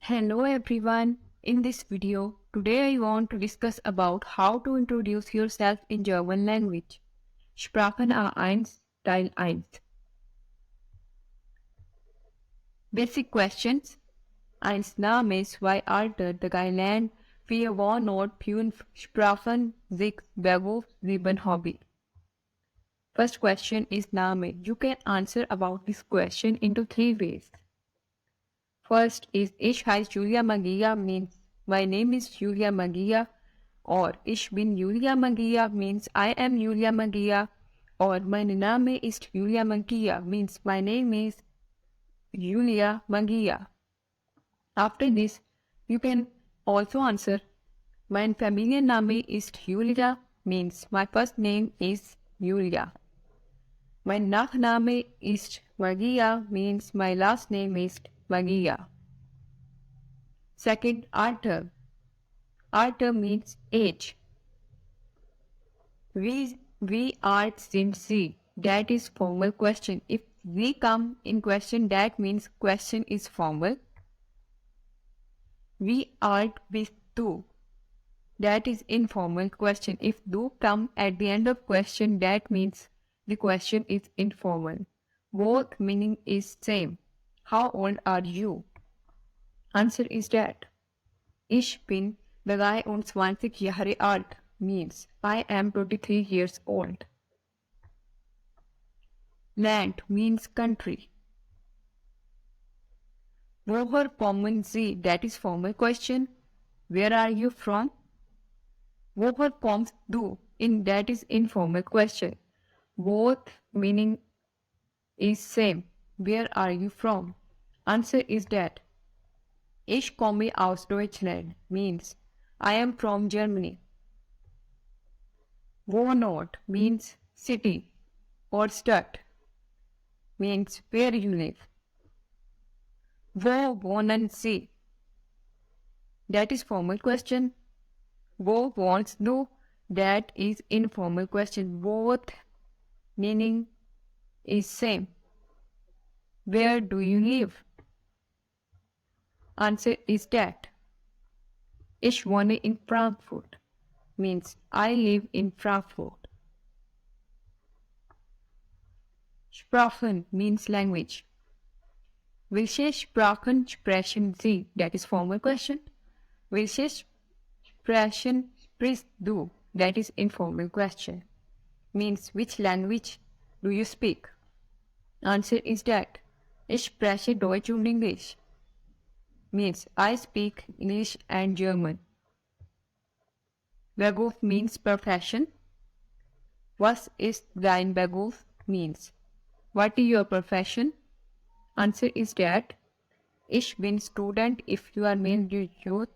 Hello everyone. In this video, today I want to discuss about how to introduce yourself in German language. Sprachen A1, Teil 1. Basic questions. Eins Name, zwei Alter, drei Lernen, vier Wohnort, fünf Sprachen, sechs Beruf, sieben Hobby. First question is Name. You can answer about this question into three ways. First is Ich heiße Julia Magia means my name is Julia Magia, or Ich bin Julia Magia means I am Julia Magia, or mein Name ist Julia Magia means my name is Julia Magia. After this, you can also answer mein Familienname ist Julia means my first name is Julia. Mein Nachname ist Magia means my last name is Magia. Second, Alter. Alter means age. We alt sind Sie. That is formal question. If we come in question, that means question is formal. Wie alt bist du? That is informal question. If du come at the end of question, that means the question is informal. Both meaning is same. How old are you? Answer is that. Ich bin 23 Jahre alt means I am 23 years old. Land means country. Woher kommen Sie? That is formal question. Where are you from? Woher kommst du? That is informal question. Both meaning is same. Where are you from? Answer is that. Ich komme aus Deutschland means I am from Germany. Wohnort means city or Stadt means where you live. Wo wohnen Sie? That is formal question. Wo wohnst du? That is informal question. Both meaning is same. Where do you live? Answer is that. Ich wohne in Frankfurt means I live in Frankfurt. Sprachen means language. Welche Sprachen sprechen Sie? That is formal question. Welche Sprachen sprichst du? That is informal question. Means which language do you speak? Answer is that. Ich spreche Deutsch und English. Means I speak English and German. Beruf means profession. Was ist dein Beruf? Means what is your profession? Answer is that. Ich bin student. If you are male youth,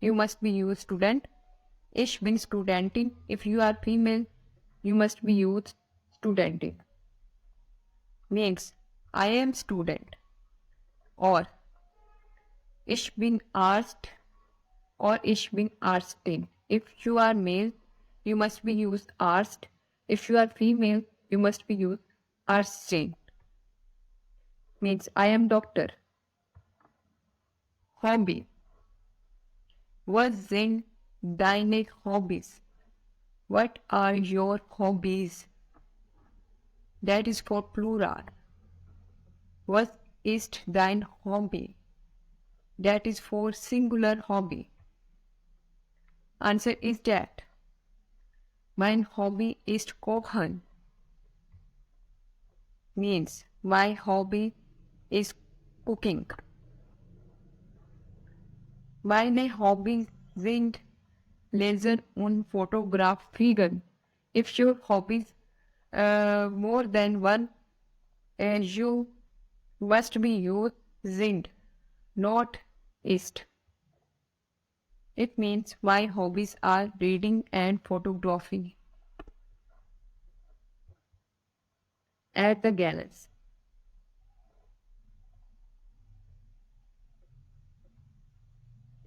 you must be youth student. Ich bin Studentin. If you are female, you must be youth studentin. Means I am student. Or Ich bin Arzt or Ich bin Arztin. If you are male, you must be used Arzt. If you are female, you must be used Arztin. Means I am doctor. Hobby. Was sind deine Hobbys? What are your hobbies? That is for plural. Was ist dein Hobby? That is for singular hobby. Answer is that. Mein Hobby ist Kochen. Means my hobby is cooking. Meine Hobbys sind Lesen und Fotografieren. If your hobbies more than one, you must be used sind, not ist. It means my hobbies are reading and photography. Add the galleries.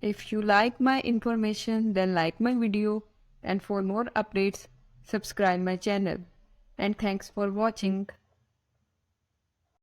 If you like my information, then like my video, and for more updates, subscribe my channel. And thanks for watching.